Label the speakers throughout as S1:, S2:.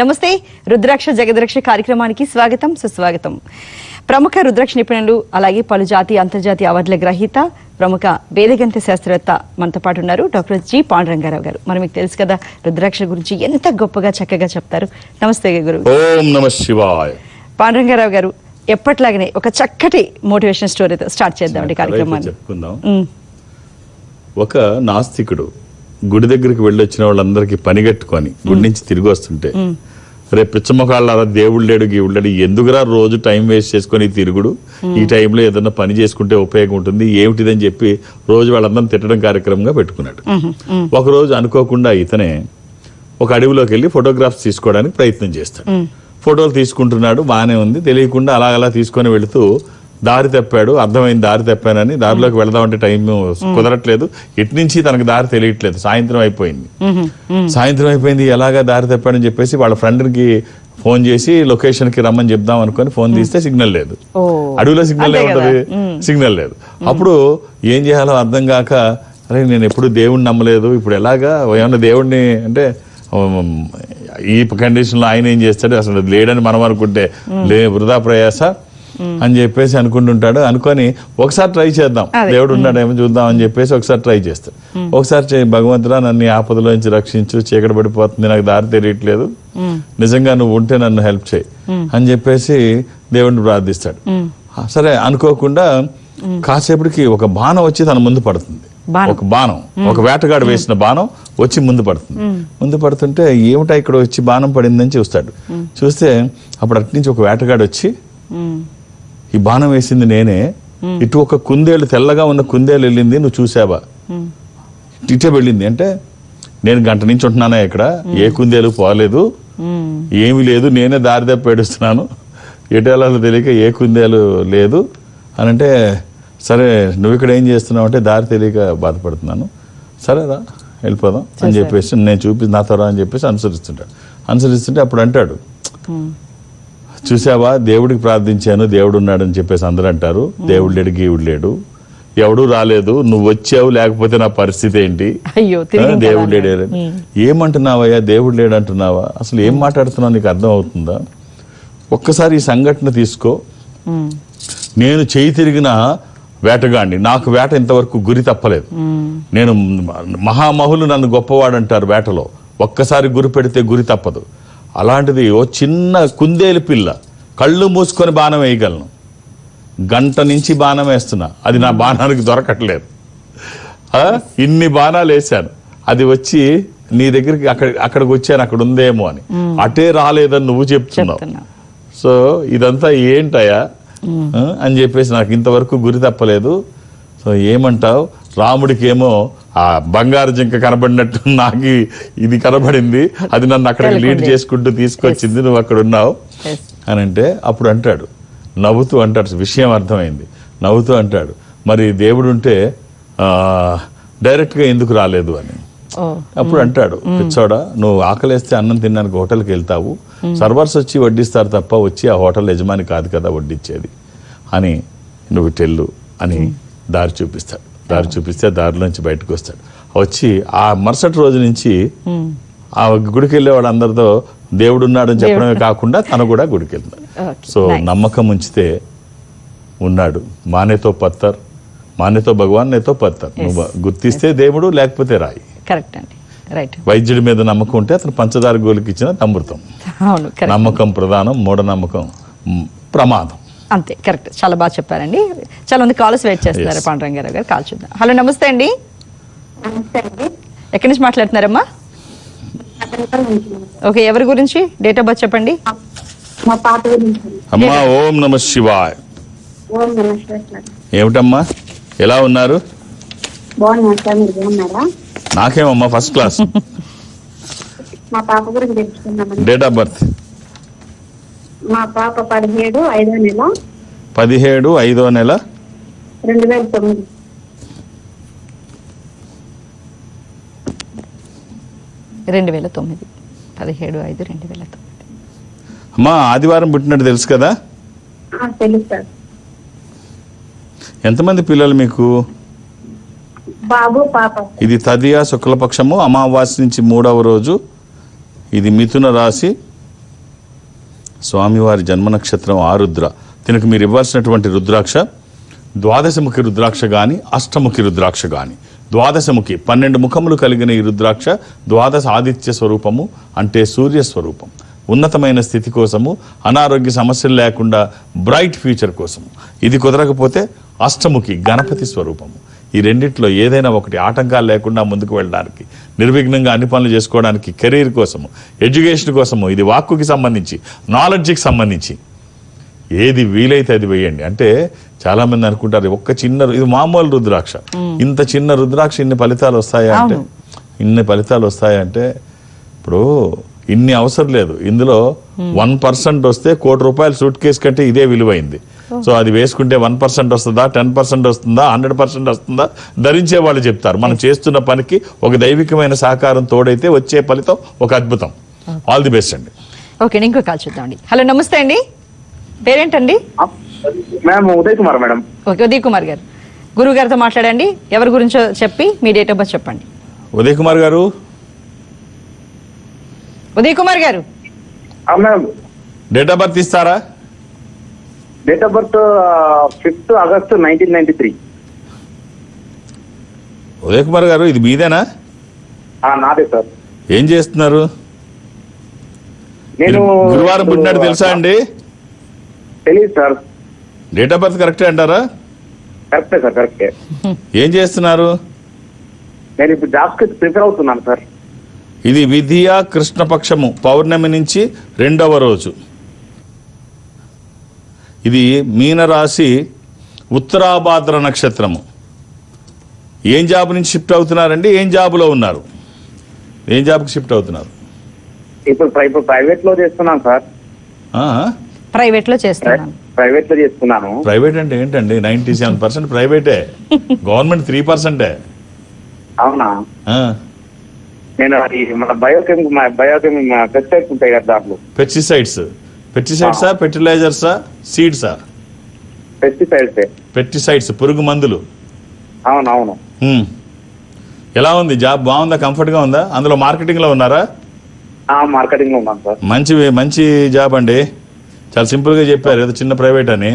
S1: నమస్తే రుద్రాక్ష జగద్రక్ష కార్యక్రమానికి స్వాగతం సుస్వాగతం. ప్రముఖ రుద్రాక్ష నిపుణులు అలాగే పలు జాతీయ అంతర్జాతీయ అవార్డుల గ్రహీత ప్రముఖ వేదగంత శాస్త్రవేత్త మనతో పాటు ఉన్నారు డాక్టర్ జి పాండురంగారావు గారు. మరి మీకు తెలుసు కదా రుద్రాక్ష గురించి ఎంత గొప్పగా చక్కగా చెప్తారు. నమస్తే గురు.
S2: ఓం నమః శివాయ.
S1: పాండురంగారావు గారు ఎప్పట్లాగనే ఒక చక్కటి మోటివేషన్ స్టోరీతో స్టార్ట్ చేద్దామండి కార్యక్రమాన్ని.
S2: చెప్పుకుందాం. ఒక నాస్తికుడు గుడి దగ్గరికి వెళ్ళొచ్చిన వాళ్ళందరికీ పని కట్టుకొని గుడి నుంచి తిరిగి వస్తుంటే, రేపు పిచ్చమ్మకాళ్ళ దేవుడు లేడు గీవుడు లేడు, ఎందుకురా రోజు టైం వేస్ట్ చేసుకొని తిరుగుడు, ఈ టైంలో ఏదన్నా పని చేసుకుంటే ఉపయోగం ఉంటుంది ఏమిటిదని చెప్పి రోజు వాళ్ళందరినీ తిట్టడం కార్యక్రమంగా పెట్టుకున్నాడు. ఒకరోజు అనుకోకుండా ఇతనే ఒక అడవిలోకి వెళ్ళి ఫోటోగ్రాఫ్స్ తీసుకోవడానికి ప్రయత్నం చేస్తాడు. ఫోటోలు తీసుకుంటున్నాడు, బాగానే ఉంది. తెలియకుండా అలా తీసుకొని వెళుతూ దారి తప్పాడు. అర్థమైంది దారి తప్పానని. దారిలోకి వెళదామంటే టైం కుదరట్లేదు, ఇటు నుంచి తనకు దారి తెలియట్లేదు. సాయంత్రం అయిపోయింది, ఎలాగా దారి తప్పాడని చెప్పేసి వాళ్ళ ఫ్రెండ్కి ఫోన్ చేసి లొకేషన్ కి రమ్మని చెప్దాం అనుకుని ఫోన్ తీస్తే సిగ్నల్ లేదు. అడవిలో సిగ్నల్ ఏముంటది, సిగ్నల్ లేదు. అప్పుడు ఏం చేయాలో అర్థం కాక, అరే నేను ఎప్పుడు దేవుడిని నమ్మలేదు, ఇప్పుడు ఎలాగా ఏమన్నా దేవుడిని అంటే ఈ కండిషన్లో ఆయన ఏం చేస్తాడు, అసలు లేడని మనం అనుకుంటే వృధా ప్రయాస అని చెప్పేసి అనుకుంటుంటాడు. అనుకొని ఒకసారి ట్రై చేద్దాం, దేవుడు ఉన్నాడేమో చూద్దాం అని చెప్పేసి ఒకసారి ట్రై చేస్తాడు. ఒకసారి భగవంతుడా నన్ను ఆపదలోంచి రక్షించు, చీకటి పడిపోతుంది, నాకు దారి తెలియట్లేదు, నిజంగా నువ్వు ఉంటే నన్ను హెల్ప్ చేయి అని చెప్పేసి దేవుడిని ప్రార్థిస్తాడు. సరే అనుకోకుండా కాసేపటికి ఒక బాణం వచ్చి తన ముందు పడుతుంది. ఒక బాణం, ఒక వేటగాడు వేసిన బాణం వచ్చి ముందు పడుతుంది. ముందు పడుతుంటే ఏమిటా ఇక్కడ వచ్చి బాణం పడిందని చూస్తాడు. చూస్తే అప్పుడు అటు నుంచి ఒక వేటగాడు వచ్చి, ఈ బాణం వేసింది నేనే, ఇటు ఒక కుందేలు, తెల్లగా ఉన్న కుందేలు వెళ్ళింది, నువ్వు చూసావా, ఇటే వెళ్ళింది అంటే, నేను గంట నుంచి ఉంటున్నానా ఇక్కడ, ఏ కుందేలు పోలేదు, ఏమీ లేదు, నేనే దారి తప్పి ఏడుస్తున్నాను, ఎటేళ్ళలో తెలియక ఏ కుందేలు లేదు అని అంటే, సరే నువ్వు ఇక్కడ ఏం చేస్తున్నావు అంటే, దారి తెలియక బాధపడుతున్నాను, సరేరా వెళ్ళిపోదాం అని చెప్పేసి నేను నాతో రా అని చెప్పేసి అనుసరిస్తుంటే అప్పుడు అంటాడు, చూసావా దేవుడికి ప్రార్థించాను దేవుడు ఉన్నాడని చెప్పేసి అందరూ అంటారు, దేవుడు లేడు గీవుడు లేడు, ఎవడు రాలేదు, నువ్వు వచ్చావు, లేకపోతే నా పరిస్థితి ఏంటి, దేవుడు లేడు, ఏమంటున్నావయ్యా, దేవుడు లేడు అంటున్నావా, అసలు ఏం మాట్లాడుతున్నావు, నీకు అర్థం అవుతుందా, ఒక్కసారి ఈ సంఘటన తీసుకో, నేను చేయి తిరిగిన వేటగాడిని, నాకు వేట ఇంతవరకు గురి తప్పలేదు, నేను మహామహులు నన్ను గొప్పవాడు అంటారు వేటలో, ఒక్కసారి గురి పెడితే గురి తప్పదు, అలాంటిది ఓ చిన్న కుందేలు పిల్ల కళ్ళు మూసుకొని బాణం వేయగలను, గంట నుంచి బాణం వేస్తున్నా, అది నా బాణానికి దొరకట్లేదు, ఇన్ని బాణాలు వేసాను, అది వచ్చి నీ దగ్గరికి అక్కడికి వచ్చాను, అక్కడ ఉందేమో అని, అటే రాలేదని నువ్వు చెప్తున్నావు, సో ఇదంతా ఏంటయా అని చెప్పేసి నాకు ఇంతవరకు గురి తప్పలేదు, సో ఏమంటావు, రాముడికి ఏమో ఆ బంగారు జింక కనబడినట్టు నాకు ఇది కనబడింది, అది నన్ను అక్కడికి లీడ్ చేసుకుంటూ తీసుకొచ్చింది, నువ్వు అక్కడ ఉన్నావు అని అంటే, అప్పుడు అంటాడు నవ్వుతూ అంటాడు, విషయం అర్థమైంది, నవ్వుతూ అంటాడు, మరి దేవుడు ఉంటే డైరెక్ట్గా ఎందుకు రాలేదు అని. అప్పుడు అంటాడు, పిచ్చోడా, నువ్వు ఆకలేస్తే అన్నం తినడానికి హోటల్కి వెళ్తావు, సర్వర్స్ వచ్చి వడ్డిస్తారు తప్ప వచ్చి ఆ హోటల్ యజమాని కాదు కదా వడ్డించేది అని, నువ్వు టెల్లు అని దారి చూపిస్తాడు. దారి చూపిస్తే దారిలోంచి బయటకు వస్తాడు. వచ్చి ఆ మరుసటి రోజు నుంచి ఆ గుడికి వెళ్ళే వాళ్ళందరితో దేవుడు ఉన్నాడని చెప్పడమే కాకుండా తను కూడా గుడికి వెళ్తాడు. సో నమ్మకం ఉంచితే ఉన్నాడు, మానేతో పత్తర్, మానేతో భగవాన్ నేతో పత్తర్, నువ్వు గుర్తిస్తే దేవుడు, లేకపోతే రాయి.
S1: కరెక్ట్ అండి, రైట్.
S2: వైద్యుడి మీద నమ్మకం ఉంటే అతను పంచదార గోలికి ఇచ్చిన అమృతం. నమ్మకం ప్రధానం, మూఢనమ్మకం ప్రమాదం.
S1: అంతే, కరెక్ట్, చాలా బాగా చెప్పారండి. చాలా మంది కాల్స్ వెయిట్ చేస్తున్నారు. పాండురంగారావు గారు కాల్ చూద్దాం. హలో, నమస్తే అండి. ఎక్కడి నుంచి మాట్లాడుతున్నారమ్మా? ఓకే, ఎవరి గురించి, డేట్ ఆఫ్ బర్త్ చెప్పండి.
S2: అమ్మా ఓం నమః శివాయ. ఏమిటమ్మా ఎలా ఉన్నారు? నాకేమమ్మా first class. Date of birth?
S3: మా పాప 17/5వ నెల
S2: 17/5వ నెల
S3: 2009.
S1: 2009, 17/5/2009.
S2: అమ్మా ఆదివారం పుట్టినట్టు తెలుసు కదా?
S3: తెలుసు సార్.
S2: ఎంతమంది పిల్లలు మీకు?
S3: బాబు పాప.
S2: ఇది తదియా శుక్లపక్షము, అమావాస్య నుంచి 3వ రోజు, ఇది మిథున రాశి, స్వామివారి జన్మ నక్షత్రం ఆరుద్ర. దీనికి మీరు ఇవ్వాల్సినటువంటి రుద్రాక్ష ద్వాదశముఖి రుద్రాక్ష కానీ అష్టముఖి రుద్రాక్ష కానీ. ద్వాదశముఖి 12 ముఖములు కలిగిన ఈ రుద్రాక్ష ద్వాదశ ఆదిత్య స్వరూపము, అంటే సూర్య స్వరూపం. ఉన్నతమైన స్థితి కోసము, అనారోగ్య సమస్యలు లేకుండా బ్రైట్ ఫ్యూచర్ కోసము. ఇది కుదరకపోతే అష్టముఖి గణపతి స్వరూపము. ఈ రెండిట్లో ఏదైనా ఒకటి ఆటంకాలు లేకుండా ముందుకు వెళ్ళడానికి, నిర్విఘ్నంగా అన్ని పనులు చేసుకోవడానికి, కెరీర్ కోసము, ఎడ్యుకేషన్ కోసము, ఇది వాక్కుకి సంబంధించి, నాలెడ్జ్కి సంబంధించి ఏది వీలైతే అది వేయండి. అంటే చాలా మంది అనుకుంటారు ఒక్క చిన్న, ఇది మామూలు రుద్రాక్ష, ఇంత చిన్న రుద్రాక్ష ఇన్ని ఫలితాలు వస్తాయా అంటే, ఇన్ని ఫలితాలు వస్తాయంటే ఇప్పుడు ఇన్ని అవసరం లేదు. ఇందులో 1% వస్తే ₹1,00,00,000 సూట్ కేసు కంటే ఇదే విలువైంది. సో అది వేసుకుంటే 1% వస్తుందా, 10% వస్తుందా, 100% వస్తుందా, ధరించే వాళ్ళు చెప్తారు. మనం చేస్తున్న పనికి ఒక దైవికమైన సహకారం తోడైతే వచ్చే ఫలితం ఒక అద్భుతం. ఆల్ ది బెస్ట్ అండి.
S1: ఓకే, ఇంకో కాల్ చూద్దామండి. హలో, నమస్తే అండి. పేరేంటండి?
S4: Ma'am Uday Kumar madam.
S1: Okay, Uday Kumar గారు, గురువు గారితో మాట్లాడండి. ఎవరి గురించో చెప్పి మీ డేట్ ఆఫ్ బర్త్ చెప్పండి.
S2: ఉదయ్ కుమార్ గారు,
S1: ఉదయ్ కుమార్ గారు,
S4: మ్యామ్
S2: డేట్ ఆఫ్ బర్త్ ఇస్తారా?
S4: Date of birth 5th August 1993.
S2: Uday Kumar గారు, ఇది మీదేనా?
S4: నాదే సార్.
S2: ఏం చేస్తున్నారు?
S4: నేను
S2: గురువారం పుట్టినట్టు తెలుసా అండి?
S4: తెలియదు సార్.
S2: డేట్ ఆఫ్ బర్త్ కరెక్టే అంటారా?
S4: కరెక్టే సార్, కరెక్టే.
S2: ఏం చేస్తున్నారు?
S4: నేను ఇప్పుడు జాబ్స్ కి ప్రిపేర్ అవుతున్నాను సార్.
S2: ఇది విధియ కృష్ణపక్షము పౌర్ణమి నుంచి 2వ రోజు. ఇది మీనరాశి ఉత్తరాభాద్ర నక్షత్రము. ఏం జాబ్ నుంచి షిఫ్ట్ అవుతున్నారండి? ఏం జాబులో ఉన్నారు? ఏం జాబ్కి షిఫ్ట్ అవుతున్నారు?
S4: ఇప్పుడు ప్రైవేట్ లో చేస్తున్నాను సార్.
S1: ప్రైవేట్ లో చేస్తున్నాను.
S4: ప్రైవేట్ లో చేస్తున్నాను.
S2: ప్రైవేట్ అంటే ఏంటండి? 97% ప్రైవేటే, గవర్నమెంట్ 3%.
S4: అవునా? నేను అది మన బయోకెమిక్ పెస్టిసైడ్స్ ఉంటాయి కదా దాంట్లో.
S2: పెస్టిసైడ్సా, ఫెర్టిలైజర్సా, సీడ్సా? పెస్టిసైడ్స్, పురుగు మందులు.
S4: అవునవును.
S2: ఎలా ఉంది జాబ్? బాగుందా? కంఫర్ట్ గా ఉందా? అందులో మార్కెటింగ్ లో ఉన్నారా?
S4: మార్కెటింగ్ లో ఉన్నాను సార్.
S2: మంచి జాబ్ అండి. చాలా సింపుల్ గా చెప్పారు, ఏదో చిన్న ప్రైవేట్ అని.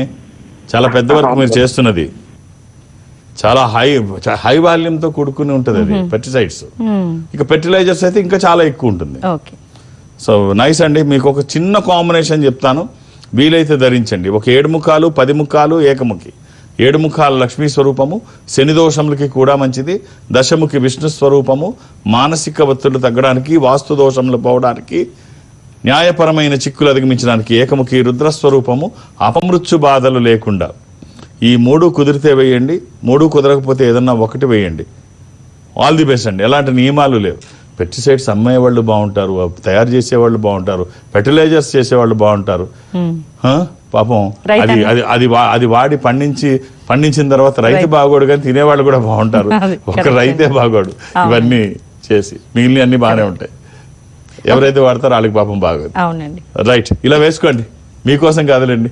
S2: చాలా పెద్ద వర్క్ మీరు చేస్తున్నది. చాలా హై వాల్యూమ్తో కూడుకుని ఉంటుంది అది పెస్టిసైడ్స్. ఇక ఫెర్టిలైజర్స్ అయితే ఇంకా చాలా ఎక్కువ ఉంటుంది. సో నైస్ అండి. మీకు ఒక చిన్న కాంబినేషన్ చెప్తాను, వీలైతే ధరించండి. ఒక 7 ముఖాలు, 10 ముఖాలు, ఏకముఖి. 7 ముఖాల లక్ష్మీ స్వరూపము, శని దోషములకి కూడా మంచిది. దశముఖి విష్ణు స్వరూపము, మానసిక ఒత్తిళ్లు తగ్గడానికి, వాస్తు దోషములు పోవడానికి, న్యాయపరమైన చిక్కులు అధిగమించడానికి. ఏకముఖి రుద్రస్వరూపము, అపమృత్యు బాధలు లేకుండా. ఈ 3 కుదిరితే వేయండి, 3 కుదరకపోతే ఏదన్నా ఒకటి వేయండి. ఆల్ ది బెస్ట్ అండి. ఎలాంటి నియమాలు లేవు. పెస్టిసైడ్స్ అమ్మేవాళ్ళు బాగుంటారు, తయారు చేసేవాళ్ళు బాగుంటారు, ఫెర్టిలైజర్స్ చేసేవాళ్ళు బాగుంటారు. పాపం అది వాడి పండించిన తర్వాత రైతు బాగోడు, కానీ తినేవాళ్ళు కూడా బాగుంటారు. ఒక రైతే బాగోడు. ఇవన్నీ చేసి మిగిలిన అన్ని బాగానే ఉంటాయి. ఎవరైతే వాడతారో వాళ్ళకి పాపం బాగోదు.
S1: అవునండి.
S2: రైట్, ఇలా వేసుకోండి, మీకోసం కాదులేండి.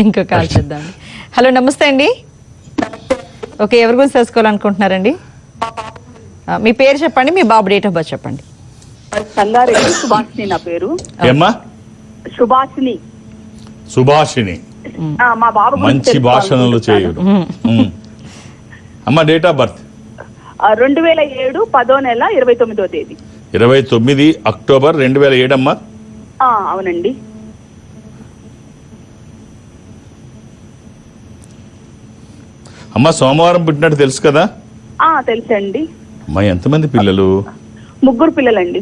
S1: ఇంకో కాల్ చేద్దాం. హలో, నమస్తే అండి. ఓకే, ఎవరి గురించి తెలుసుకోవాలనుకుంటున్నారండి? మీ పేరు చెప్పండి, మీ బాబు డేట్ ఆఫ్ బర్త్ చెప్పండి.
S5: సంగారెడ్డి సుభాషిణి నా పేరు.
S2: ఏమ్మా? సుభాషిణి.
S5: మా బాబు
S2: మంచి భాషణలు చేయుడు. అమ్మ, డేట్ ఆఫ్ బర్త్
S5: 2007 10వ నెల 29వ తేదీ.
S2: 29 అక్టోబర్ 2007 అమ్మా?
S5: అవునండి.
S2: అమ్మ, సోమవారం పుట్టినట్టు తెలుసు కదా?
S5: తెలుసండి.
S2: అమ్మా, ఎంతమంది పిల్లలు?
S5: 3 పిల్లలండి.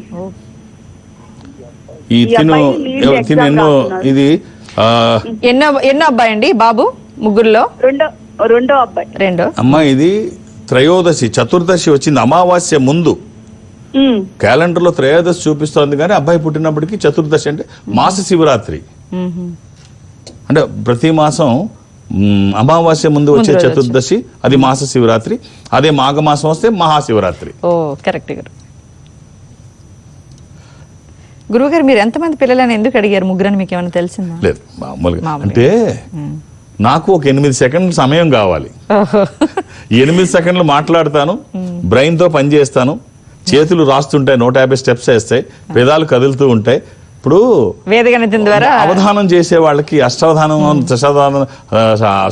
S1: ఎన్నో అబ్బాయి అండి బాబు? 3లో
S5: రెండో అబ్బాయి.
S2: అమ్మా, ఇది త్రయోదశి, చతుర్దశి వచ్చింది అమావాస్య ముందు. క్యాలెండర్ లో త్రయోదశి చూపిస్తోంది, కానీ అబ్బాయి పుట్టినప్పటికీ చతుర్దశి అంటే మాస శివరాత్రి. అంటే ప్రతి మాసం అమావాస్య ముందు వచ్చే చతుర్దశి, అది మాస శివరాత్రి. అదే మాఘమాసం వస్తే మహాశివరాత్రి.
S1: కరెక్ట్ గారు. గురువుగారు, మీరు ఎంతమంది పిల్లలని ఎందుకు అడిగారు? 3 మీకు ఏమైనా తెలిసిందా?
S2: లేదు, మామూలుగా. అంటే నాకు ఒక 8 సెకండ్ల సమయం కావాలి. 8 సెకండ్లు మాట్లాడతాను, బ్రెయిన్ తో పనిచేస్తాను, చేతులు రాస్తుంటాయి, 150 స్టెప్స్ వేస్తాయి, పెదాలు కదులుతూ ఉంటాయి, ఇప్పుడు
S1: వేదగణితం ద్వారా
S2: అవధానం చేసే వాళ్ళకి అష్టావధానం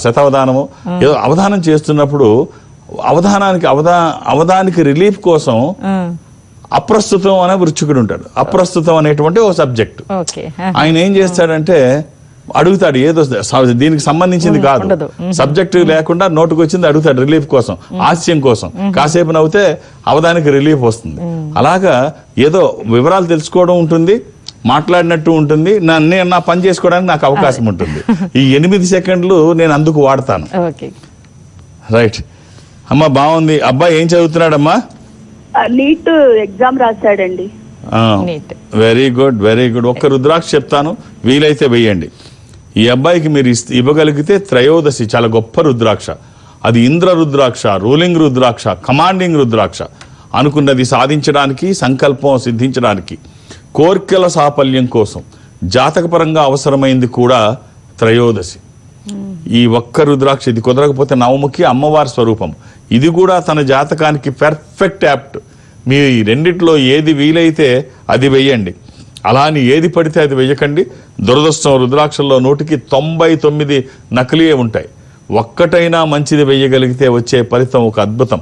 S2: శతావధానము ఏదో అవధానం చేస్తున్నప్పుడు అవధానికి రిలీఫ్ కోసం అప్రస్తుతం అనే వృచ్చికుడు ఉంటాడు. అప్రస్తుతం అనేటువంటి ఓ సబ్జెక్ట్.
S1: ఓకే
S2: ఆయన ఏం చేస్తాడంటే అడుగుతాడు, ఏదో దీనికి సంబంధించింది కాదు, సబ్జెక్ట్ లేకుండా నోటుకు వచ్చింది అడుగుతాడు రిలీఫ్ కోసం, హాస్యం కోసం. కాసేపు నవ్వుతే అవధానికి రిలీఫ్ వస్తుంది. అలాగా ఏదో వివరాలు తెలుసుకోవడం ఉంటుంది, మాట్లాడినట్టు ఉంటుంది, నేను నా పని చేసుకోవడానికి నాకు అవకాశం ఉంటుంది. ఈ 8 సెకండ్లు నేను అందుకు వాడతాను. రైట్ అమ్మా, బాగుంది. అబ్బాయి ఏం చదువుతున్నాడమ్మా?
S5: నీట్ ఎగ్జామ్ రాశాడండి.
S2: Very good, very good. ఒక్క రుద్రాక్ష చెప్తాను, వీలైతే వెయ్యండి. ఈ అబ్బాయికి మీరు ఇవ్వగలిగితే త్రయోదశి చాలా గొప్ప రుద్రాక్ష. అది ఇంద్ర రుద్రాక్ష, రూలింగ్ రుద్రాక్ష, కమాండింగ్ రుద్రాక్ష. అనుకున్నది సాధించడానికి, సంకల్పం సిద్ధించడానికి, కోర్కెల సాఫల్యం కోసం జాతకపరంగా అవసరమైంది కూడా త్రయోదశి. ఈ ఒక్క రుద్రాక్ష, ఇది కుదరకపోతే నవముఖి అమ్మవారి స్వరూపం. ఇది కూడా తన జాతకానికి పెర్ఫెక్ట్ యాప్ట్. మీ రెండిట్లో ఏది వీలైతే అది వెయ్యండి. అలా అని ఏది పడితే అది వెయ్యకండి. దురదృష్టం, రుద్రాక్షల్లో 100కి 99 నకిలీయే ఉంటాయి. ఒక్కటైనా మంచిది వెయ్యగలిగితే వచ్చే ఫలితం ఒక అద్భుతం.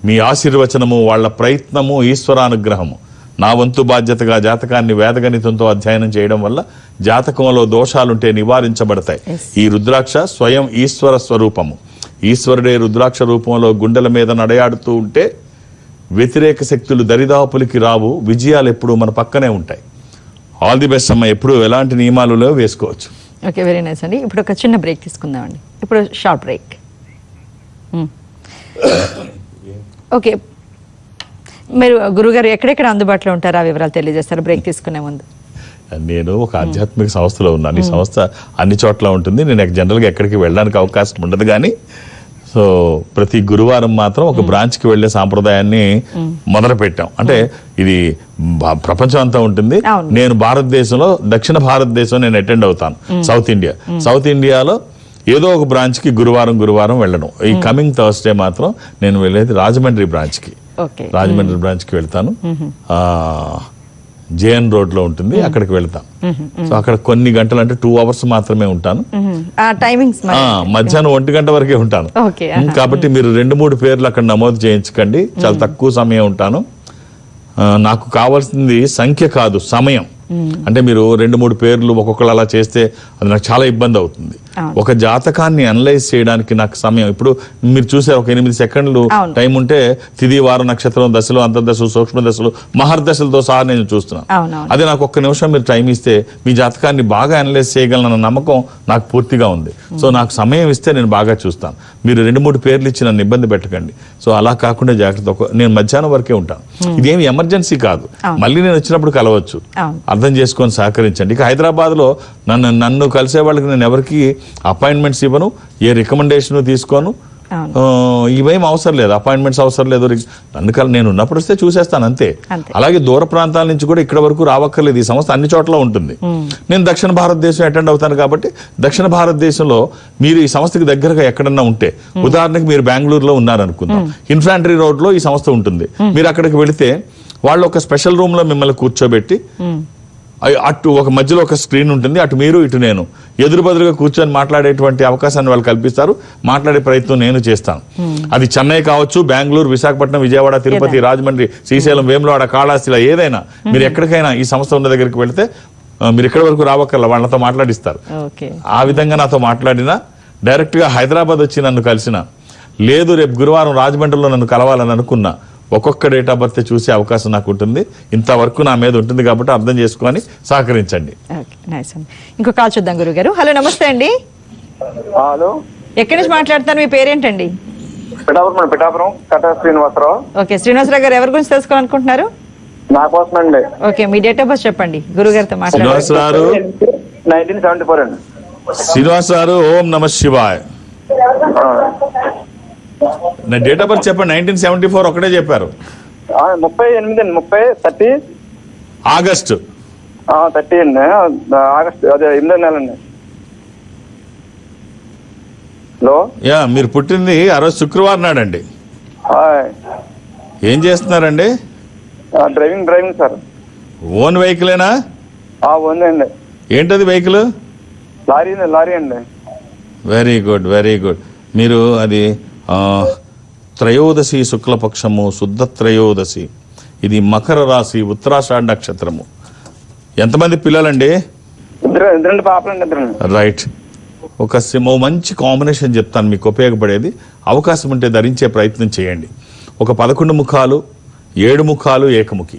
S2: మీ ఆశీర్వచనము, వాళ్ళ ప్రయత్నము, ఈశ్వరానుగ్రహము. నా వంతు బాధ్యతగా జాతకాన్ని వేదగణితంతో అధ్యయనం చేయడం వల్ల జాతకంలో దోషాలుంటే నివారించబడతాయి. ఈ రుద్రాక్ష స్వయం ఈశ్వర స్వరూపము. ఈశ్వరుడే రుద్రాక్ష రూపంలో గుండెల మీద నడయాడుతూ ఉంటే వ్యతిరేక శక్తులు దరిదాపులకి రావు. విజయాలు ఎప్పుడూ మన పక్కనే ఉంటాయి. ఆల్ ది బెస్ట్ అమ్మ. ఎప్పుడు ఎలాంటి నియమాలలో వేసుకోవచ్చు.
S1: ఓకే, వెరీ నైస్ అండి. ఇప్పుడు ఒక చిన్న బ్రేక్ తీసుకుందామండి. ఇప్పుడు షార్ట్ బ్రేక్. ఓకే, మీరు గురుగారు ఎక్కడెక్కడ అందుబాటులో ఉంటారో ఆ వివరాలు తెలియజేస్తారు బ్రేక్ తీసుకునే ముందు.
S2: నేను ఒక ఆధ్యాత్మిక సంస్థలో ఉన్నాను. ఈ సంస్థ అన్ని చోట్ల ఉంటుంది. నేను జనరల్గా ఎక్కడికి వెళ్ళడానికి అవకాశం ఉండదు. కానీ సో ప్రతి గురువారం మాత్రం ఒక బ్రాంచ్కి వెళ్లే సాంప్రదాయాన్ని మొదలు పెట్టాం. అంటే ఇది ప్రపంచం అంతా ఉంటుంది. నేను భారతదేశంలో దక్షిణ భారతదేశం నేను అటెండ్ అవుతాను. సౌత్ ఇండియాలో ఏదో ఒక బ్రాంచ్కి గురువారం వెళ్ళడం. ఈ కమింగ్ థర్స్డే మాత్రం నేను వెళ్ళేది రాజమండ్రి బ్రాంచ్కి వెళ్తాను. జేఎన్ రోడ్ లో ఉంటుంది, అక్కడికి వెళ్తాను. సో అక్కడ కొన్ని గంటలు, అంటే 2 hours మాత్రమే ఉంటాను. మధ్యాహ్నం 1 గంట వరకే ఉంటాను. కాబట్టి మీరు 2-3 పేర్లు అక్కడ నమోదు చేయించకండి. చాలా తక్కువ సమయం ఉంటాను. నాకు కావాల్సింది సంఖ్య కాదు, సమయం. అంటే మీరు 2-3 పేర్లు ఒక్కొక్కరు అలా చేస్తే అది నాకు చాలా ఇబ్బంది అవుతుంది. ఒక జాతకాన్ని అనలైజ్ చేయడానికి నాకు సమయం, ఇప్పుడు మీరు చూసారు, ఒక 8 సెకండ్లు టైం ఉంటే తిథి, వారం, నక్షత్రం, దశలు, అంతర్దశలు, సూక్ష్మ దశలు, మహర్దశలతో సహా నేను చూస్తున్నాను. అదే నాకు ఒక్క నిమిషం మీరు టైం ఇస్తే మీ జాతకాన్ని బాగా అనలైజ్ చేయగలనన్న నమ్మకం నాకు పూర్తిగా ఉంది. సో నాకు సమయం ఇస్తే నేను బాగా చూస్తాను. మీరు 2-3 పేర్లు ఇచ్చి నన్ను ఇబ్బంది పెట్టకండి. సో అలా కాకుండా జాగ్రత్త. నేను మధ్యాహ్నం వరకే ఉంటాను. ఇదేమి ఎమర్జెన్సీ కాదు, మళ్ళీ నేను వచ్చినప్పుడు కలవచ్చు. అర్థం చేసుకొని సహకరించండి. ఇక హైదరాబాద్ లో నన్ను కలిసే వాళ్ళకి నేను ఎవరికి అపాయింట్మెంట్స్ ఇవ్వను, ఏ రికమెండేషన్ తీసుకోను. ఇవేం అవసరం లేదు, అపాయింట్మెంట్స్ అవసరం లేదు. నేను ఉన్నప్పుడు వస్తే చూసేస్తాను అంతే. అలాగే దూర ప్రాంతాల నుంచి కూడా ఇక్కడ వరకు రావక్కర్లేదు. ఈ సంస్థ అన్ని చోట్ల ఉంటుంది. నేను దక్షిణ భారతదేశం అటెండ్ అవుతాను కాబట్టి దక్షిణ భారతదేశంలో మీరు ఈ సంస్థకి దగ్గరగా ఎక్కడన్నా ఉంటే, ఉదాహరణకి మీరు బెంగళూరులో ఉన్నారనుకుందాం, ఇన్ఫాంట్రీ రోడ్ లో ఈ సంస్థ ఉంటుంది. మీరు అక్కడికి వెళితే వాళ్ళు ఒక స్పెషల్ రూమ్ లో మిమ్మల్ని కూర్చోబెట్టి, అటు ఒక మధ్యలో ఒక స్క్రీన్ ఉంటుంది, అటు మీరు ఇటు నేను ఎదురు బదురుగా కూర్చొని మాట్లాడేటువంటి అవకాశాన్ని వాళ్ళు కల్పిస్తారు. మాట్లాడే ప్రయత్నం నేను చేస్తాను. అది చెన్నై కావచ్చు, బెంగళూరు, విశాఖపట్నం, విజయవాడ, తిరుపతి, రాజమండ్రి, శ్రీశైలం, వేములవాడ, కాళహస్తిలో ఏదైనా మీరు ఎక్కడికైనా ఈ సంస్థ ఉన్న దగ్గరికి వెళితే మీరు ఎక్కడి వరకు రావక్కర్లా, వాళ్ళతో మాట్లాడిస్తారు. ఆ విధంగా నాతో మాట్లాడినా, డైరెక్ట్ గా హైదరాబాద్ వచ్చి నన్ను కలిసిన, లేదు రేపు గురువారం రాజమండ్రిలో నన్ను కలవాలని అనుకున్నా, ఒక్కొక్క డేట్ ఆఫ్ బర్త్ చూసే అవకాశం నాకు ఉంటుంది. ఇంతవరకు నా మీద ఉంటుంది కాబట్టి అర్థం చేసుకొని సహకరించండి.
S1: ఇంకో కాల్ చూద్దాం గురుగారు. హలో, నమస్తే అండి.
S4: హలో,
S1: ఎక్కడి నుంచి మాట్లాడుతారు? మీ పేరేంటండి?
S4: పిఠాపురం శ్రీనివాసరావు.
S1: ఓకే, శ్రీనివాసరావు గారు ఎవరి గురించి తెలుసుకోవాలనుకుంటున్నారు?
S4: నా కోసం అండి.
S1: Okay, me date of birth చెప్పండి. గురుగారితో
S2: మాట్లాడారు.
S4: 1974 అండి.
S2: శ్రీనివాస్ గారు, ఓం నమ శివాయ. నా డేట్ ఆఫ్ బర్త్ చెప్పండి. 1974 ఒకటే చెప్పారు.
S4: 30
S2: ఆగస్టు
S4: 30 అండి. ఆగస్టు అదే 8వ నెల అండి. హలో,
S2: మీరు పుట్టింది ఆ రోజు శుక్రవారం నాడండి. ఏం చేస్తున్నారండి?
S4: Driving sir.
S2: ఓన్ వెహికలేనా?
S6: ఉందండి.
S2: ఏంటది వెహికల్?
S6: లారీ అండి.
S2: Very good, very good. మీరు అది త్రయోదశి శుక్లపక్షము, శుద్ధ త్రయోదశి, ఇది మకర రాశి, ఉత్తరాషాఢ నక్షత్రము. ఎంతమంది పిల్లలండి?
S6: ఇద్దరు పాపలండి, ఇద్దరు.
S2: రైట్. ఒక మంచి కాంబినేషన్ చెప్తాను మీకు ఉపయోగపడేది. అవకాశం ఉంటే ధరించే ప్రయత్నం చేయండి. ఒక 11 ముఖాలు, 7 ముఖాలు ఏకముఖి,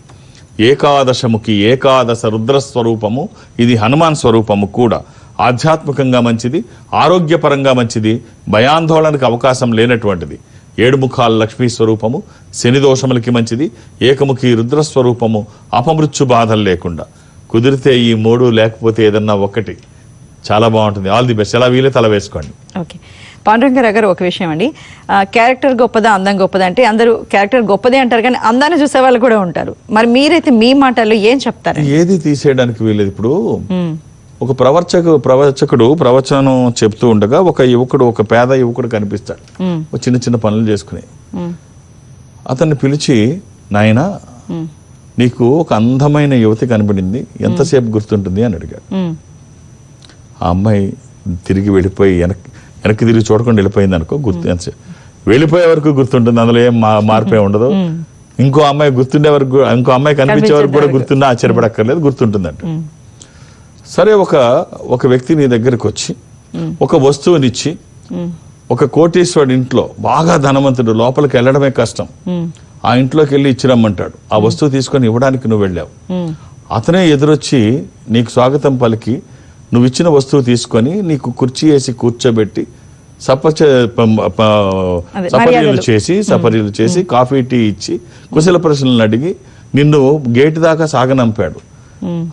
S2: ఏకాదశముఖి, ఏకాదశ రుద్ర స్వరూపము. ఇది హనుమాన్ స్వరూపము కూడా. ఆధ్యాత్మికంగా మంచిది, ఆరోగ్యపరంగా మంచిది, భయాందోళనకు అవకాశం లేనటువంటిది. 7 ముఖాల లక్ష్మీ స్వరూపము, శని దోషములకి మంచిది. ఏకముఖి రుద్రస్వరూపము, అపమృత్యు బాధలు లేకుండా. కుదిరితే ఈ 3 లేకపోతే ఏదన్నా ఒకటి చాలా బాగుంటుంది. All the best. ఎలా వీలే తల వేసుకోండి.
S1: ఓకే. పాండురంగారావు గారు, ఒక విషయం అండి, క్యారెక్టర్ గొప్పదా అందం గొప్పదా అంటే అందరూ క్యారెక్టర్ గొప్పదే అంటారు, కానీ అందాన్ని చూసే వాళ్ళు కూడా ఉంటారు. మరి మీరైతే మీ మాటల్లో ఏం చెప్తారు?
S2: ఏది తీసేయడానికి వీలేదు. ఇప్పుడు ఒక ప్రవచకుడు ప్రవచనం చెప్తూ ఉండగా ఒక పేద యువకుడు కనిపిస్తాడు, చిన్న చిన్న పనులు చేసుకుని. అతన్ని పిలిచి, నాయనా నీకు ఒక అందమైన యువతి కనబడింది, ఎంతసేపు గుర్తుంటుంది అని అడిగాడు. ఆ అమ్మాయి తిరిగి వెళ్ళిపోయి వెనక్కి తిరిగి చూడకుండా వెళ్ళిపోయింది అనుకో, వెళ్ళిపోయే వరకు గుర్తుంటుంది, అందులో ఏం మార్పే ఉండదు. ఇంకో అమ్మాయి గుర్తుండే వరకు, ఇంకో అమ్మాయి కనిపించే వరకు కూడా గుర్తున్నా ఆశ్చర్యపడక్కర్లేదు, గుర్తుంటుందంట. సరే, ఒక వ్యక్తి నీ దగ్గరకు వచ్చి ఒక వస్తువునిచ్చి, ఒక కోటీశ్వరుడు ఇంట్లో బాగా ధనవంతుడు, లోపలికి వెళ్ళడమే కష్టం, ఆ ఇంట్లోకి వెళ్ళి ఇచ్చిరమ్మంటాడు. ఆ వస్తువు తీసుకొని ఇవ్వడానికి నువ్వు వెళ్ళావు. అతనే ఎదురొచ్చి నీకు స్వాగతం పలికి నువ్వు ఇచ్చిన వస్తువు తీసుకొని నీకు కుర్చీ వేసి కూర్చోబెట్టి సపర్యలు చేసి కాఫీ టీ ఇచ్చి కుశల ప్రశ్నలను అడిగి నిన్ను గేటు దాకా సాగనంపాడు.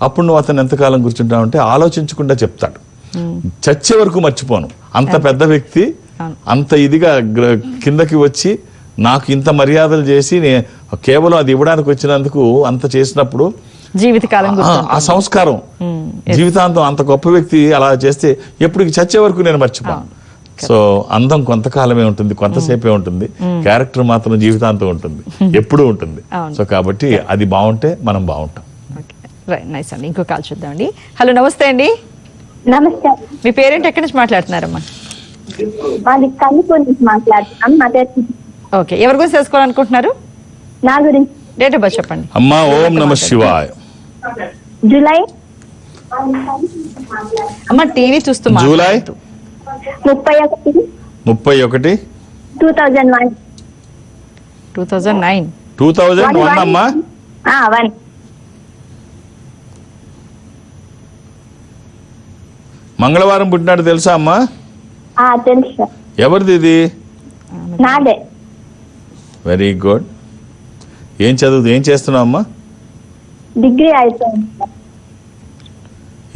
S2: అప్పుడు నువ్వు అతను ఎంతకాలం కూర్చుంటావు అంటే ఆలోచించకుండా చెప్తాడు. చచ్చే వరకు మర్చిపోను. అంత పెద్ద వ్యక్తి అంత ఇదిగా కిందకి వచ్చి నాకు ఇంత మర్యాదలు చేసి కేవలం అది ఇవ్వడానికి వచ్చినందుకు అంత చేసినప్పుడు
S1: జీవితకాలం
S2: ఆ సంస్కారం జీవితాంతం, అంత గొప్ప వ్యక్తి అలా చేస్తే ఎప్పటికి చచ్చే వరకు నేను మర్చిపోను. సో అందం కొంతకాలమే ఉంటుంది, కొంతసేపే ఉంటుంది. క్యారెక్టర్ మాత్రం జీవితాంతం ఉంటుంది, ఎప్పుడూ ఉంటుంది. సో కాబట్టి అది బాగుంటే మనం బాగుంటాం.
S1: నైస్ అండి. ఇంకో కాల్ చూద్దామండి. హలో, నమస్తే అండి.
S3: నమస్తే.
S1: మీ పేరెంట్ ఎక్కడి నుంచి మాట్లాడుతున్నారమ్మా?
S3: మాది కల్లిపూర్ నుంచి మాట్లాడుతున్నాం.
S1: ఓకే, ఎవరి గురించి తెలుసుకోవాలనుకుంటున్నారు?
S3: నా గురించి.
S1: డేట్ ఆఫ్ బర్త్ చెప్పండి.
S2: అమ్మా. ఓం నమః శివాయ.
S3: జూలై.
S1: అమ్మ టీవీ చూస్తూ
S2: జూలై
S3: 31 2001.
S1: 2009.
S2: 2001 అమ్మా.
S3: 1.
S2: మంగళవారం పుట్టినాడు తెలుసా అమ్మా?
S3: తెలుసు.
S2: ఎవరిది ఇది?
S3: నాదే.
S2: Very good. ఏం చేస్తున్నావు అమ్మా?
S3: డిగ్రీ అయిపోయింది.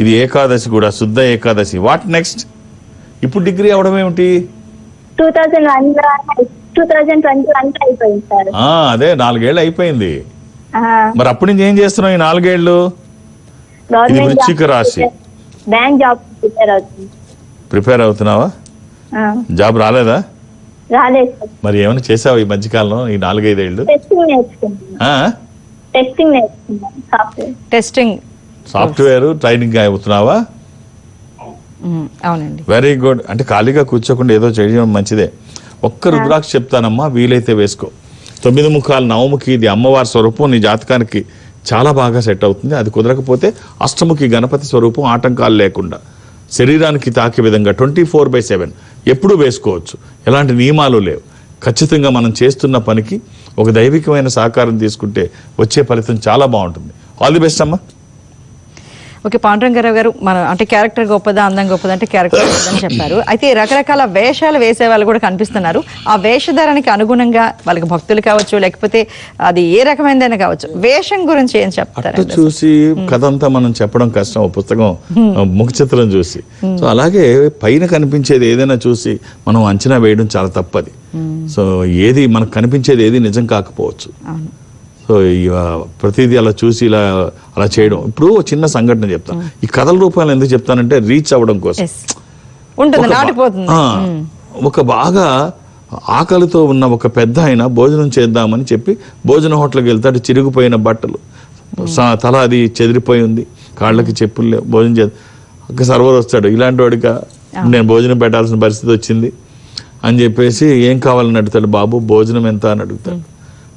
S2: ఇది ఏకాదశి కూడా, శుద్ధ ఏకాదశి. What next? ఇప్పుడు డిగ్రీ అవడం ఏమిటి?
S3: 2021 అయిపోయింది సార్.
S2: అదే 4 ఏళ్ళు అయిపోయింది. మరి అప్పటి నుంచి ఏం చేస్తున్నావు ఈ 4 ఏళ్ళు? ఇది వృశ్చిక రాశి.
S3: బ్యాంక్ జాబ్
S2: ప్రిపేర్ అవుతున్నావా? జాబ్ రాలేదా?
S3: రాలేదు.
S2: మరి ఏమైనా చేసావు ఈ మధ్యకాలంలో ఈ 4-5 ఏళ్ళు?
S1: టెస్టింగ్
S2: సాఫ్ట్వేర్ ట్రైనింగ్ అవుతున్నావా?
S1: అవునండి.
S2: Very good. అంటే ఖాళీగా కూర్చోకుండా ఏదో చేయడం మంచిదే. ఒక్క రుద్రాక్ష చెప్తానమ్మా, వీలైతే వేసుకో. 9 ముఖాలు నవముఖి, ఇది అమ్మవారి స్వరూపం. నీ జాతకానికి చాలా బాగా సెట్ అవుతుంది. అది కుదరకపోతే అష్టముఖి గణపతి స్వరూపం, ఆటంకాలు లేకుండా శరీరానికి తాకే విధంగా 24/7 ఎప్పుడూ వేసుకోవచ్చు. ఎలాంటి నియమాలు లేవు. ఖచ్చితంగా మనం చేస్తున్న పనికి ఒక దైవికమైన సహకారం తీసుకుంటే వచ్చే ఫలితం చాలా బాగుంటుంది. ఆల్ ది బెస్ట్ అమ్మా.
S1: ఓకే, పాండురంగారావు గారు, మన అంటే క్యారెక్టర్ గొప్పదా అందం గొప్పదా అంటే క్యారెక్టర్ గొప్పదని చెప్పారు. అయితే రకరకాల వేషాలు వేసే వాళ్ళు కూడా కనిపిస్తున్నారు. ఆ వేషధారానికి అనుగుణంగా వాళ్ళకి భక్తులు కావచ్చు, లేకపోతే అది ఏ రకమైనదైనా కావచ్చు, వేషం గురించి ఏం చెప్తారు?
S2: చూసి కథ అంతా మనం చెప్పడం కష్టం, పుస్తకం ముఖ చిత్రం చూసి. సో అలాగే పైన కనిపించేది ఏదైనా చూసి మనం అంచనా వేయడం చాలా తప్పది. సో ఏది మనకు కనిపించేది ఏది నిజం కాకపోవచ్చు. సో ప్రతిదీ అలా చూసి అలా చేయడం. ఇప్పుడు చిన్న సంఘటన చెప్తాను. ఈ కథల రూపాయలు ఎందుకు చెప్తానంటే రీచ్ అవ్వడం కోసం. ఒక బాగా ఆకలితో ఉన్న ఒక పెద్ద ఆయన భోజనం చేద్దామని చెప్పి భోజన హోటల్కి వెళ్తాడు. చిరిగిపోయిన బట్టలు, తల అది చెదిరిపోయి ఉంది. కాళ్ళకి చెప్పులు లేవు, భోజనం చేద్దాం. ఒక సర్వర్ వస్తాడు, ఇలాంటి వాడికి నేను భోజనం పెట్టాల్సిన పరిస్థితి వచ్చింది అని చెప్పేసి ఏం కావాలని అడుగుతాడు, బాబు భోజనం ఎంత అని అడుగుతాడు.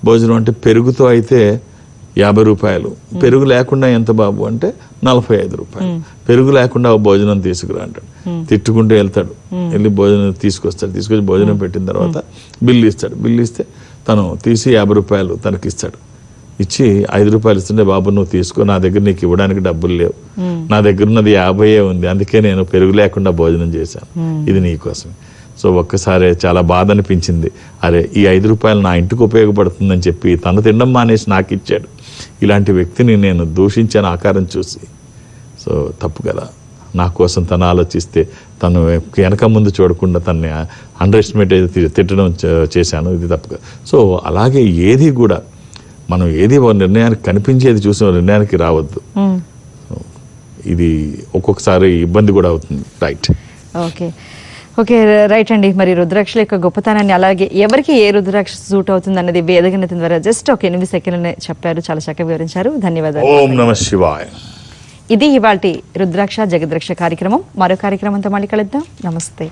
S2: భోజనం అంటే పెరుగుతో అయితే 50 రూపాయలు, పెరుగు లేకుండా ఎంత బాబు అంటే 45 రూపాయలు, పెరుగు లేకుండా ఒక భోజనం తీసుకురా అంటాడు. తిట్టుకుంటూ వెళ్తాడు, వెళ్ళి భోజనం తీసుకొస్తాడు. తీసుకొచ్చి భోజనం పెట్టిన తర్వాత బిల్లు ఇస్తాడు. బిల్లు ఇస్తే తను తీసి 50 రూపాయలు తనకి ఇస్తాడు. ఇచ్చి 5 రూపాయలు ఇస్తుంటే, బాబు నువ్వు తీసుకో, నా దగ్గర నీకు ఇవ్వడానికి డబ్బులు లేవు, నా దగ్గర ఉన్నది 50 ఉంది, అందుకే నేను పెరుగు లేకుండా భోజనం చేశాను, ఇది నీకోసమే. సో ఒక్కసారి చాలా బాధ అనిపించింది. అరే ఈ 5 రూపాయలు నా ఇంటికి ఉపయోగపడుతుందని చెప్పి తను తినడం మానేసి నాకు ఇచ్చాడు. ఇలాంటి వ్యక్తిని నేను దూషించాను ఆకారం చూసి. సో తప్పు కదా, నా కోసం తను ఆలోచిస్తే తను వెనక ముందు చూడకుండా తనని అండర్ ఎస్టిమేట్ తిట్టడం చేశాను, ఇది తప్పు కదా. సో అలాగే ఏది కూడా మనం ఏది ఒక నిర్ణయానికి కనిపించేది చూసిన నిర్ణయానికి రావద్దు. ఇది ఒక్కొక్కసారి ఇబ్బంది కూడా అవుతుంది. రైట్,
S1: ఓకే రైట్ అండి. మరి రుద్రాక్షల యొక్క గొప్పతనాన్ని, అలాగే ఎవరికి ఏ రుద్రాక్ష సూట్ అవుతుంది అన్నది వేదగణితం ద్వారా జస్ట్ ఒక 8 సెకండ్లనే చెప్పారు, చాలా చక్కగా వివరించారు. ధన్యవాదాలు.
S2: ఓం నమః శివాయ.
S1: ఇది ఇవాల్టి రుద్రాక్ష జగద్రక్ష కార్యక్రమం. మరో కార్యక్రమంతో మళ్ళీ కలుద్దాం. నమస్తే.